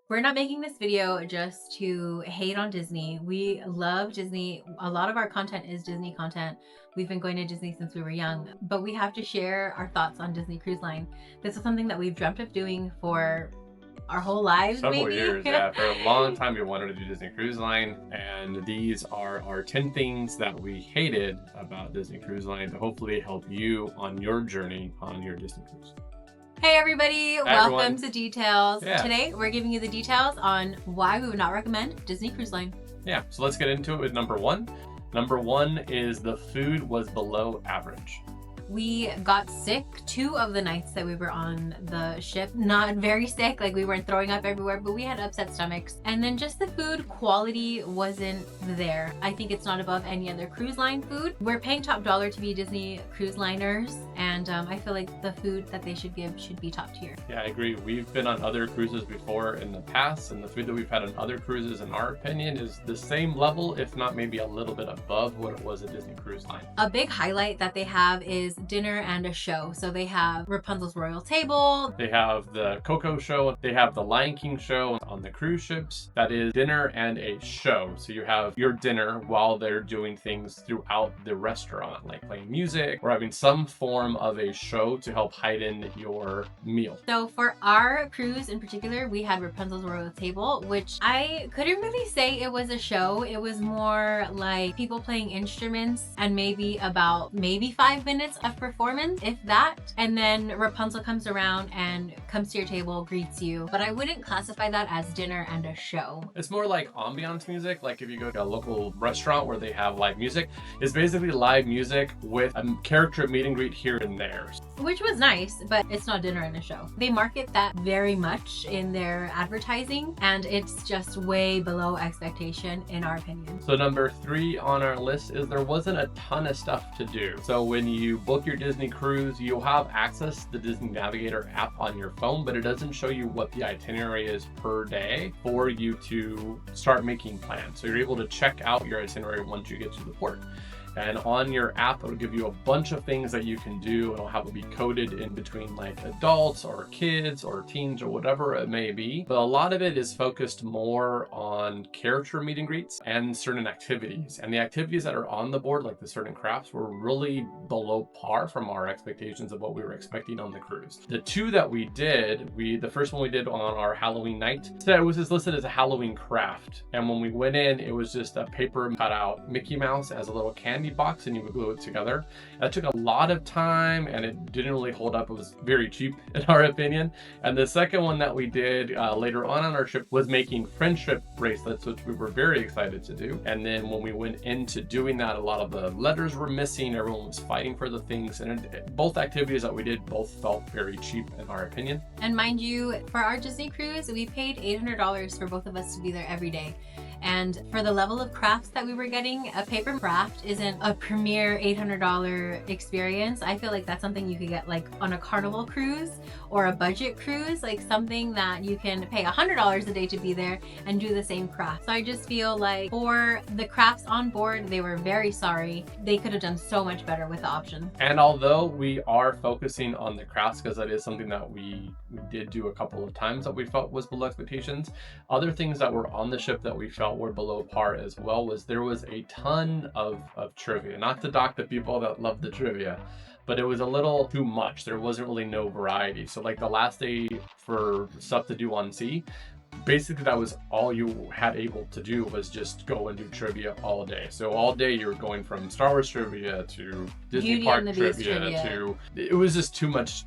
We're not making this video just to hate on Disney. We love Disney. A lot of our content is Disney content. We've been going to Disney since we were young, but we have to share our thoughts on Disney Cruise Line. This is something that we've dreamt of doing for our whole lives, Several maybe. years, yeah. For a long time we wanted to do Disney Cruise Line, and these are our 10 things that we hated about Disney Cruise Line to hopefully help you on your journey on your Disney cruise. Hey everybody, welcome to Details. Yeah. Today we're giving you the details on why we would not recommend Disney Cruise Line. Yeah, so let's get into it with number one. Number one is the food was below average. We got sick 2 of the nights that we were on the ship. Not very sick, like we weren't throwing up everywhere, but we had upset stomachs. And then just the food quality wasn't there. I think it's not above any other cruise line food. We're paying top dollar to be Disney cruise liners, and I feel like the food that they should give should be top tier. Yeah, I agree. We've been on other cruises before in the past, and the food that we've had on other cruises, in our opinion, is the same level, if not maybe a little bit above what it was at Disney Cruise Line. A big highlight that they have is dinner and a show. So they have Rapunzel's Royal Table. They have the Coco show. They have the Lion King show on the cruise ships. That is dinner and a show. So you have your dinner while they're doing things throughout the restaurant, like playing music or having some form of a show to help heighten your meal. So for our cruise in particular, we had Rapunzel's Royal Table, which I couldn't really say it was a show. It was more like people playing instruments and maybe 5 minutes of performance, if that. And then Rapunzel comes around and comes to your table, greets you. But I wouldn't classify that as dinner and a show. It's more like ambiance music. Like if you go to a local restaurant where they have live music, it's basically live music with a character meet and greet here and there. Which was nice, but it's not dinner and a show. They market that very much in their advertising, and it's just way below expectation in our opinion. So number 3 on our list is there wasn't a ton of stuff to do. So when you book your Disney cruise, you'll have access to the Disney Navigator app on your phone, but it doesn't show you what the itinerary is per day for you to start making plans. So you're able to check out your itinerary once you get to the port. And on your app, it'll give you a bunch of things that you can do, and it'll have it be coded in between like adults or kids or teens or whatever it may be. But a lot of it is focused more on character meet and greets and certain activities. And the activities that are on the board, like the certain crafts, were really below par from our expectations of what we were expecting on the cruise. The 2 that we did, the first one we did on our Halloween night, so it was just listed as a Halloween craft. And when we went in, it was just a paper cutout Mickey Mouse as a little candy box, and you would glue it together. That took a lot of time and it didn't really hold up. It was very cheap in our opinion. And the second one that we did later on our trip was making friendship bracelets, which we were very excited to do. And then when we went into doing that, a lot of the letters were missing. Everyone was fighting for the things, and both activities that we did both felt very cheap in our opinion. And mind you, for our Disney cruise, we paid $800 for both of us to be there every day. And for the level of crafts that we were getting, a paper craft isn't a premier $800 experience. I feel like that's something you could get like on a Carnival cruise or a budget cruise, like something that you can pay $100 a day to be there and do the same craft. So I just feel like for the crafts on board, they were very sorry. They could have done so much better with the option. And although we are focusing on the crafts, because that is something that we did do a couple of times that we felt was below expectations, other things that were on the ship that we felt were below par as well was there was a ton of trivia. Not to dock the people that love the trivia, but it was a little too much. There wasn't really no variety. So like the last day for stuff to do on sea, basically that was all you had able to do was just go and do trivia all day. So all day you were going from Star Wars trivia to Disney Park trivia to, it was just too much.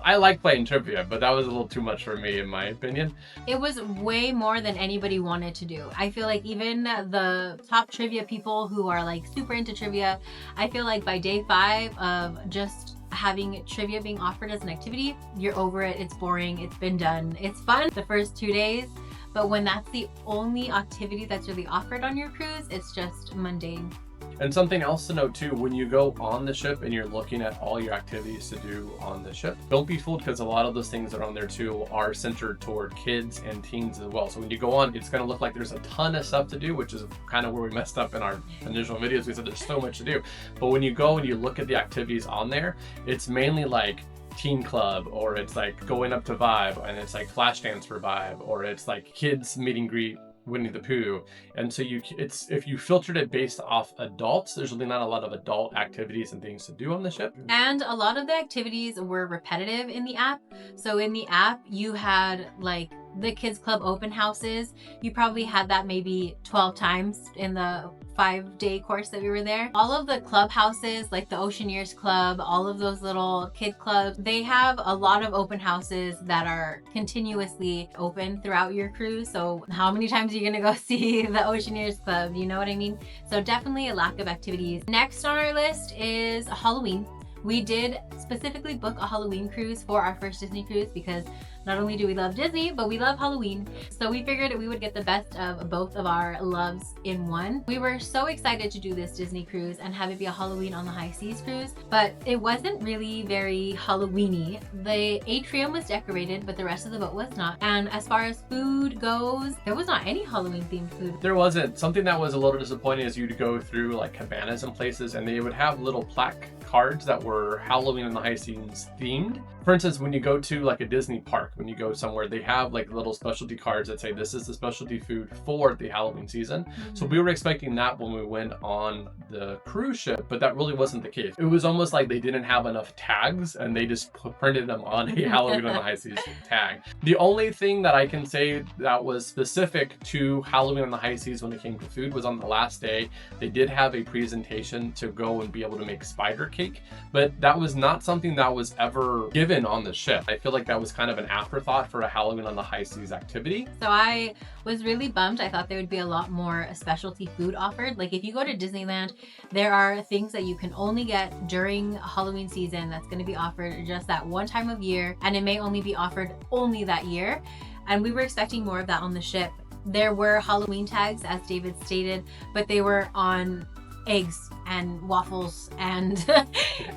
I like playing trivia, but that was a little too much for me in my opinion. It was way more than anybody wanted to do. I feel like even the top trivia people who are like super into trivia, I feel like by day 5 of just having trivia being offered as an activity, you're over it. It's boring. It's been done. It's fun the first 2 days, but when that's the only activity that's really offered on your cruise, it's just mundane. And something else to note too, when you go on the ship and you're looking at all your activities to do on the ship, don't be fooled, because a lot of those things that are on there too are centered toward kids and teens as well. So when you go on, it's going to look like there's a ton of stuff to do, which is kind of where we messed up in our initial videos. We said there's so much to do. But when you go and you look at the activities on there, it's mainly like teen club, or it's like going up to Vibe and it's like flash dance for Vibe, or it's like kids meet and greet Winnie the Pooh. And so if you filtered it based off adults, there's really not a lot of adult activities and things to do on the ship. And a lot of the activities were repetitive in the app. So in the app, you had like the kids club open houses. You probably had that maybe 12 times in the 5-day course that we were there. All of the clubhouses, like the Oceaneers Club, all of those little kid clubs, they have a lot of open houses that are continuously open throughout your cruise. So how many times are you gonna go see the Oceaneers Club? You know what I mean? So definitely a lack of activities. Next on our list is Halloween. We did specifically book a Halloween cruise for our first Disney cruise because not only do we love Disney, but we love Halloween. So we figured we would get the best of both of our loves in one. We were so excited to do this Disney cruise and have it be a Halloween on the High Seas cruise, but it wasn't really very Halloween-y. The atrium was decorated, but the rest of the boat was not. And as far as food goes, there was not any Halloween themed food. There wasn't. Something that was a little disappointing is you'd go through like cabanas and places and they would have little plaque cards that were Halloween on the High Seas themed. For instance, when you go to like a Disney park, when you go somewhere, they have like little specialty cards that say this is the specialty food for the Halloween season. So we were expecting that when we went on the cruise ship, but that really wasn't the case. It was almost like they didn't have enough tags and they just printed them on a Halloween on the High Seas tag. The only thing that I can say that was specific to Halloween on the High Seas when it came to food was on the last day, they did have a presentation to go and be able to make spider cake, but that was not something that was ever given on the ship. I feel like that was kind of an afterthought for a Halloween on the High Seas activity. So I was really bummed. I thought there would be a lot more specialty food offered. Like if you go to Disneyland, there are things that you can only get during Halloween season that's going to be offered just that one time of year, and it may only be offered only that year. And we were expecting more of that on the ship. There were Halloween tags, as David stated, but they were on eggs and waffles and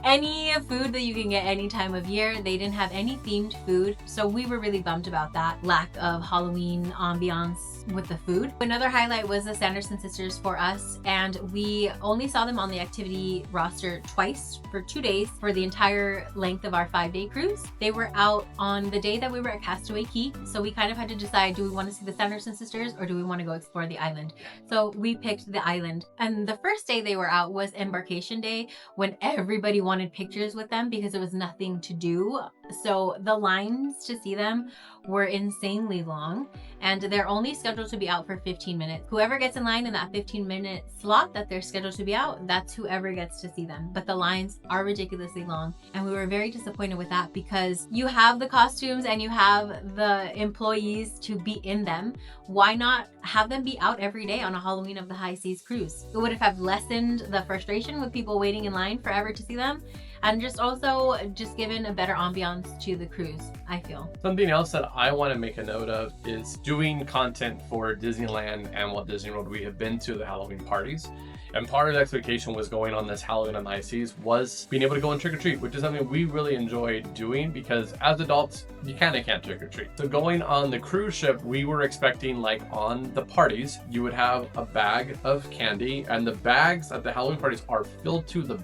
any food that you can get any time of year. They didn't have any themed food, so we were really bummed about that lack of Halloween ambiance with the food. Another highlight was the Sanderson sisters for us, and we only saw them on the activity roster twice for 2 days for the entire length of our 5-day cruise. They were out on the day that we were at Castaway Key, so we kind of had to decide, do we want to see the Sanderson sisters or do we want to go explore the island? So we picked the island, and the first day they were out was embarkation day, when everybody wanted pictures with them because there was nothing to do. So the lines to see them were insanely long, and they're only scheduled to be out for 15 minutes. Whoever gets in line in that 15-minute slot that they're scheduled to be out, that's whoever gets to see them. But the lines are ridiculously long, and we were very disappointed with that because you have the costumes and you have the employees to be in them. Why not have them be out every day on a Halloween of the High Seas cruise? It would have lessened the frustration with people waiting in line forever to see them, and just given a better ambiance to the cruise, I feel. Something else that I want to make a note of is doing content for Disneyland and Walt Disney World. We have been to the Halloween parties, and part of the expectation was going on this Halloween on the High Seas was being able to go and trick or treat, which is something we really enjoyed doing because as adults, you kind of can't trick or treat. So going on the cruise ship, we were expecting like on the parties, you would have a bag of candy, and the bags at the Halloween parties are filled to the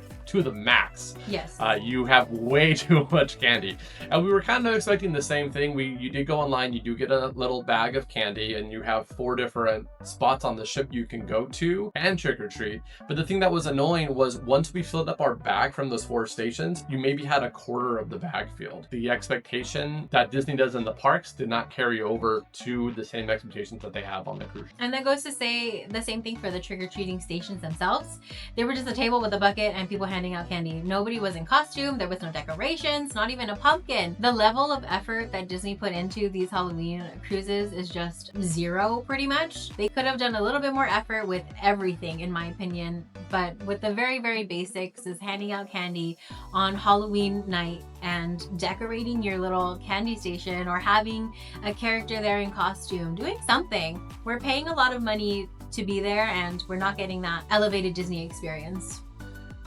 max. Yes. You have way too much candy. And we were kind of expecting the same thing. You did go online, you do get a little bag of candy, and you have 4 different spots on the ship you can go to and trick or treat. But the thing that was annoying was once we filled up our bag from those 4 stations, you maybe had a quarter of the bag filled. The expectation that Disney does in the parks did not carry over to the same expectations that they have on the cruise. And that goes to say the same thing for the trick-or-treating stations themselves. They were just a table with a bucket and people handing out candy. Nobody was in costume, there was no decorations, not even a pumpkin. The level of effort that Disney put into these Halloween cruises is just zero, pretty much. They could have done a little bit more effort with everything, in my opinion, but with the very, very basics is handing out candy on Halloween night and decorating your little candy station or having a character there in costume, doing something. We're paying a lot of money to be there and we're not getting that elevated Disney experience.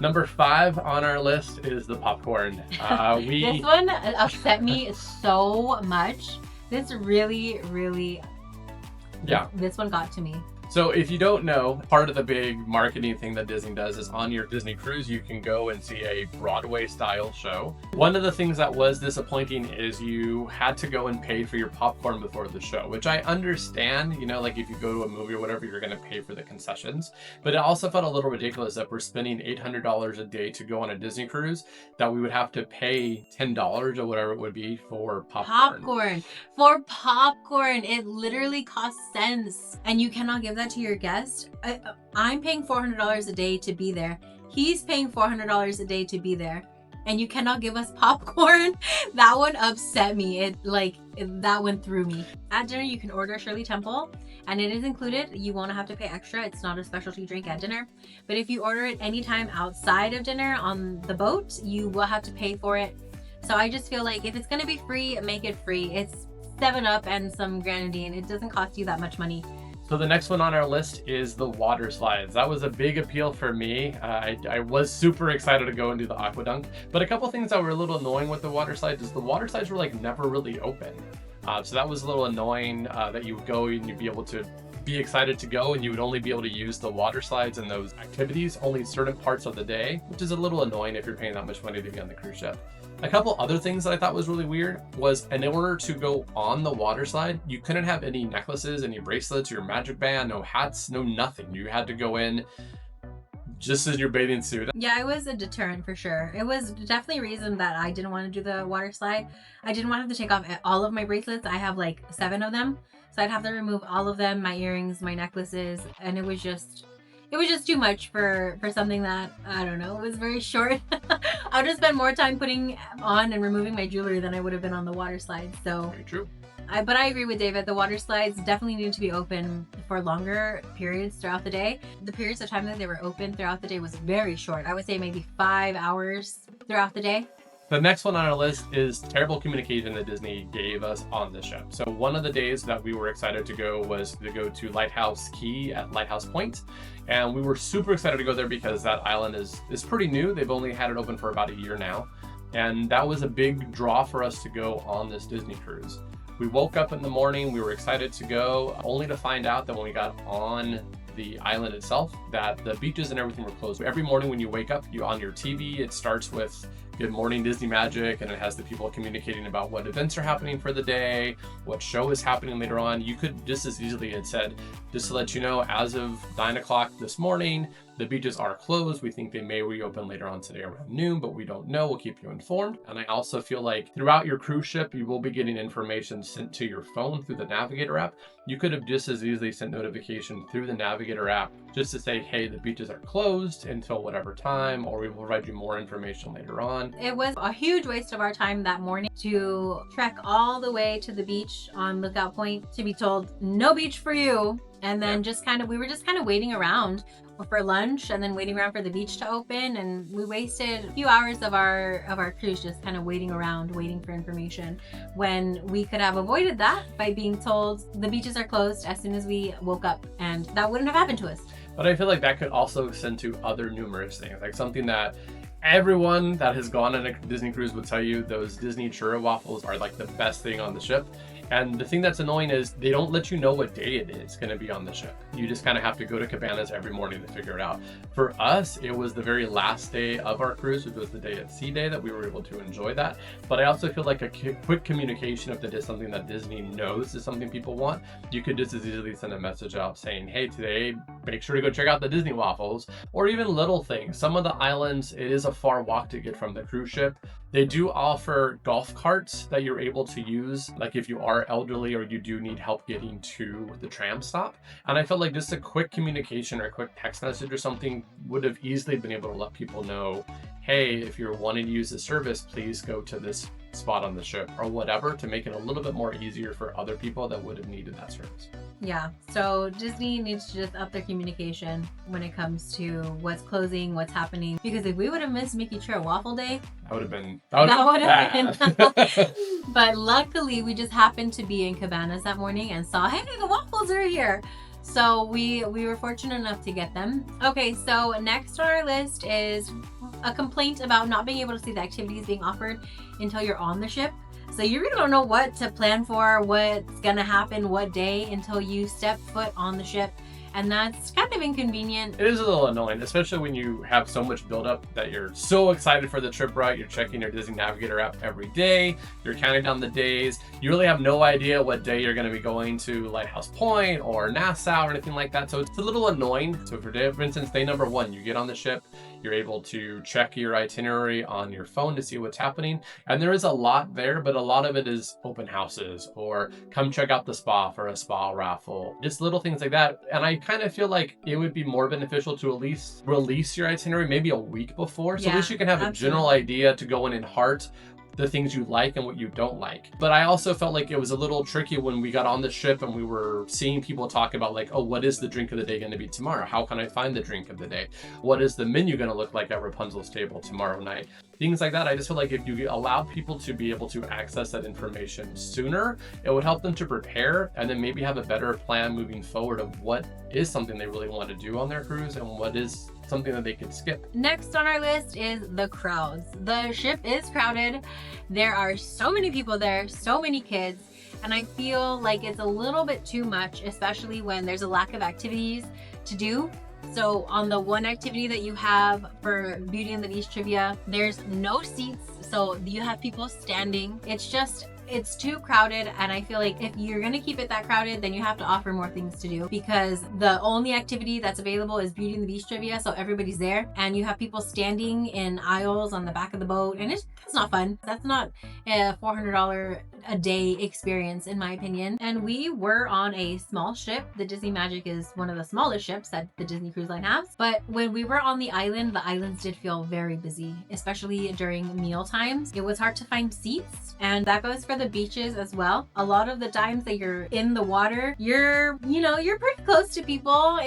Number 5 on our list is the popcorn. This one upset me so much. This really, yeah. This one got to me. So if you don't know, part of the big marketing thing that Disney does is on your Disney cruise, you can go and see a Broadway-style show. One of the things that was disappointing is you had to go and pay for your popcorn before the show, which I understand, you know, like if you go to a movie or whatever, you're going to pay for the concessions. But it also felt a little ridiculous that we're spending $800 a day to go on a Disney cruise, that we would have to pay $10 or whatever it would be for popcorn. For popcorn, it literally costs cents, and you cannot give that to your guest. I'm paying $400 a day to be there. He's paying $400 a day to be there, and you cannot give us popcorn. That one upset me. That went through me. At dinner, you can order Shirley Temple, and it is included. You won't have to pay extra. It's not a specialty drink at dinner. But if you order it anytime outside of dinner on the boat, you will have to pay for it. So I just feel like if it's gonna be free, make it free. It's 7-Up and some grenadine. It doesn't cost you that much money. So the next one on our list is the water slides. That was a big appeal for me. I was super excited to go and do the aquadunk, but a couple things that were a little annoying with the water slides is the water slides were like never really open. So that was a little annoying, that you would go and you'd be able to be excited to go, and you would only be able to use the water slides and those activities only certain parts of the day, which is a little annoying if you're paying that much money to be on the cruise ship. A couple other things that I thought was really weird was, in order to go on the water slide, you couldn't have any necklaces, any bracelets, your magic band, no hats, no nothing. You had to go in just in your bathing suit. Yeah, it was a deterrent for sure. It was definitely a reason that I didn't want to do the water slide. I didn't want to have to take off all of my bracelets. I have like 7 of them. So I'd have to remove all of them, my earrings, my necklaces, and it was just too much for something that, I don't know, it was very short. I would have spent more time putting on and removing my jewelry than I would have been on the water slide. So Very true. But I agree with David. The water slides definitely need to be open for longer periods throughout the day. The periods of time that they were open throughout the day was very short. I would say maybe 5 hours throughout the day. The next one on our list is terrible communication that Disney gave us on the ship. So one of the days that we were excited to go was to go to Lighthouse Key at Lighthouse Point. And we were super excited to go there because that island is pretty new. They've only had it open for about a year now. And that was a big draw for us to go on this Disney cruise. We woke up in the morning, we were excited to go, only to find out that when we got on the island itself, that the beaches and everything were closed. Every morning when you wake up, on your TV, it starts with Good Morning Disney Magic, and it has the people communicating about what events are happening for the day, what show is happening later on. You could just as easily have said, just to let you know, as of 9 o'clock this morning, the beaches are closed. We think they may reopen later on today around noon, but we don't know. We'll keep you informed. And I also feel like throughout your cruise ship, you will be getting information sent to your phone through the Navigator app. You could have just as easily sent notification through the Navigator app just to say, hey, the beaches are closed until whatever time, or we will provide you more information later on. It was a huge waste of our time that morning to trek all the way to the beach on Lookout Point to be told no beach for you. And then we were just kind of waiting around for lunch and then waiting around for the beach to open, and we wasted a few hours of our cruise just kind of waiting around, waiting for information, when we could have avoided that by being told the beaches are closed as soon as we woke up, and that wouldn't have happened to us. But I feel like that could also extend to other numerous things, like something that everyone that has gone on a Disney cruise would tell you, those Disney churro waffles are like the best thing on the ship. And the thing that's annoying is they don't let you know what day it is going to be on the ship. You just kind of have to go to Cabanas every morning to figure it out. For us, it was the very last day of our cruise, which was the day at sea day, that we were able to enjoy that. But I also feel like a quick communication, if it is something that Disney knows is something people want, you could just as easily send a message out saying, hey, today, make sure to go check out the Disney waffles, or even little things. Some of the islands, it is a far walk to get from the cruise ship. They do offer golf carts that you're able to use, like if you are elderly or you do need help getting to the tram stop. And I felt like just a quick communication or a quick text message or something would have easily been able to let people know, hey, if you're wanting to use the service, please go to this spot on the ship or whatever, to make it a little bit more easier for other people that would have needed that service. Yeah, so Disney needs to just up their communication when it comes to what's closing, what's happening. Because if we would have missed Mickey Churro Waffle Day, that would have been But luckily, we just happened to be in Cabanas that morning and saw, hey, the waffles are here. So we were fortunate enough to get them. Okay, so next on our list is a complaint about not being able to see the activities being offered until you're on the ship. So you really don't know what to plan for, what's gonna happen, what day, until you step foot on the ship and that's kind of inconvenient. It is a little annoying, especially when you have so much buildup that you're so excited for the trip, right? You're checking your Disney Navigator app every day. You're counting down the days. You really have no idea what day you're going to be going to Lighthouse Point or Nassau or anything like that. So it's a little annoying. So for instance, day number 1, you get on the ship, you're able to check your itinerary on your phone to see what's happening. And there is a lot there, but a lot of it is open houses or come check out the spa for a spa raffle, just little things like that. And I kind of feel like it would be more beneficial to at least release your itinerary maybe a week before. So at least you can have a general idea to go in heart, the things you like and what you don't like. But I also felt like it was a little tricky when we got on the ship and we were seeing people talk about like, oh, what is the drink of the day going to be tomorrow? How can I find the drink of the day? What is the menu going to look like at Rapunzel's table tomorrow night? Things like that. I just feel like if you allow people to be able to access that information sooner, it would help them to prepare and then maybe have a better plan moving forward of what is something they really want to do on their cruise and what is something that they could skip. Next on our list is the crowds. The ship is crowded. There are so many people there, so many kids, and I feel like it's a little bit too much, especially when there's a lack of activities to do. So on the one activity that you have for Beauty and the Beast trivia, there's no seats, so you have people standing. It's too crowded, and I feel like if you're gonna keep it that crowded, then you have to offer more things to do, because the only activity that's available is Beauty and the Beast trivia, so everybody's there, and you have people standing in aisles on the back of the boat, and that's not fun. That's not a $400 a day experience, in my opinion. And we were on a small ship. The Disney Magic is one of the smallest ships that the Disney Cruise Line has. But when we were on the islands did feel very busy, especially during meal times. It was hard to find seats, and that goes for the beaches as well. A lot of the times that you're in the water, you're pretty close to people.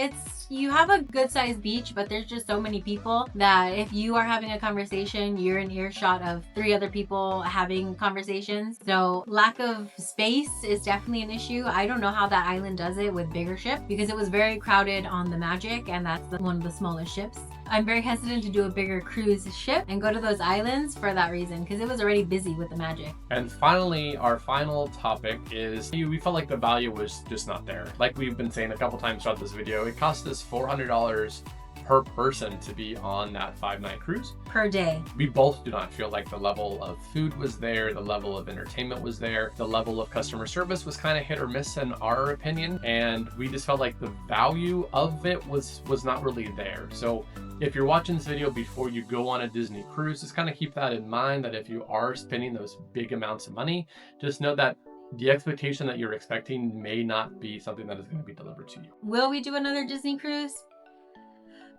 You have a good sized beach, but there's just so many people that if you are having a conversation, you're in earshot of 3 other people having conversations. So lack of space is definitely an issue. I don't know how that island does it with bigger ships, because it was very crowded on the Magic, and that's one of the smallest ships. I'm very hesitant to do a bigger cruise ship and go to those islands for that reason, because it was already busy with the Magic. And finally, our final topic is we felt like the value was just not there. Like we've been saying a couple times throughout this video, it cost us $400 per person to be on that 5-night cruise. Per day. We both do not feel like the level of food was there, the level of entertainment was there, the level of customer service was kind of hit or miss in our opinion, and we just felt like the value of it was not really there. So if you're watching this video before you go on a Disney cruise, just kind of keep that in mind, that if you are spending those big amounts of money, just know that the expectation that you're expecting may not be something that is going to be delivered to you. Will we do another Disney cruise?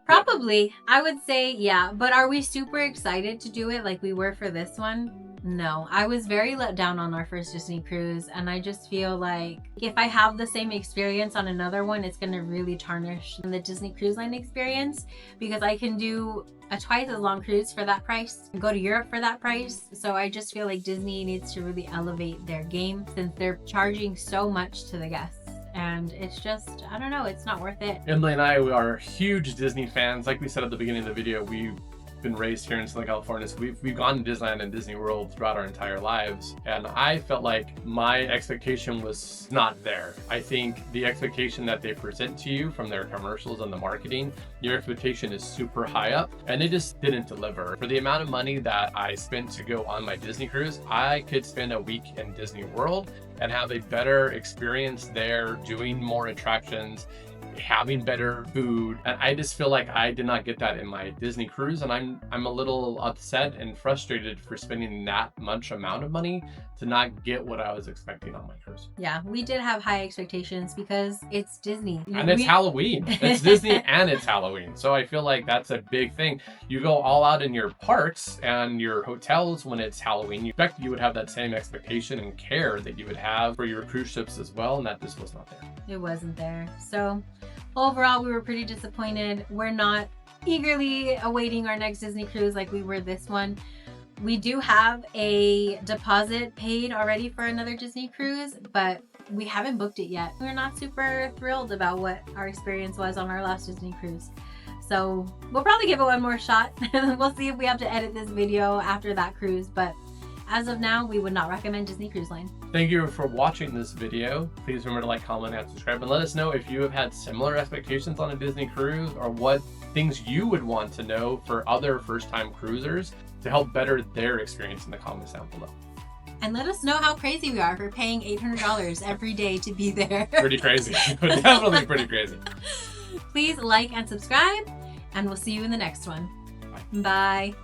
Probably. I would say yeah, but are we super excited to do it like we were for this one? No. I was very let down on our first Disney cruise, and I just feel like if I have the same experience on another one, it's going to really tarnish the Disney Cruise Line experience, because I can do a twice as long cruise for that price and go to Europe for that price. So I just feel like Disney needs to really elevate their game, since they're charging so much to the guests. And it's just, I don't know, it's not worth it. Emily and I are huge Disney fans. Like we said at the beginning of the video, we've been raised here in Southern California, so we've gone to Disneyland and Disney World throughout our entire lives, and I felt like my expectation was not there. I think the expectation that they present to you from their commercials and the marketing, your expectation is super high up, and they just didn't deliver. For the amount of money that I spent to go on my Disney cruise, I could spend a week in Disney World and have a better experience there, doing more attractions, having better food, and I just feel like I did not get that in my Disney cruise, and I'm a little upset and frustrated for spending that much amount of money to not get what I was expecting on my cruise. Yeah, we did have high expectations because it's Disney. And it's Halloween. It's Disney and it's Halloween. So I feel like that's a big thing. You go all out in your parks and your hotels when it's Halloween. You expect you would have that same expectation and care that you would have for your cruise ships as well, and that just was not there. It wasn't there. So overall, we were pretty disappointed. We're not eagerly awaiting our next Disney cruise like we were this one. We do have a deposit paid already for another Disney cruise, but we haven't booked it yet. We're not super thrilled about what our experience was on our last Disney cruise. So we'll probably give it one more shot. We'll see if we have to edit this video after that cruise, but as of now, we would not recommend Disney Cruise Line. Thank you for watching this video. Please remember to like, comment, and subscribe, and let us know if you have had similar expectations on a Disney cruise or what things you would want to know for other first-time cruisers to help better their experience in the comments down below. And let us know how crazy we are for paying $800 every day to be there. Pretty crazy. Definitely pretty crazy. Please like and subscribe, and we'll see you in the next one. Bye. Bye.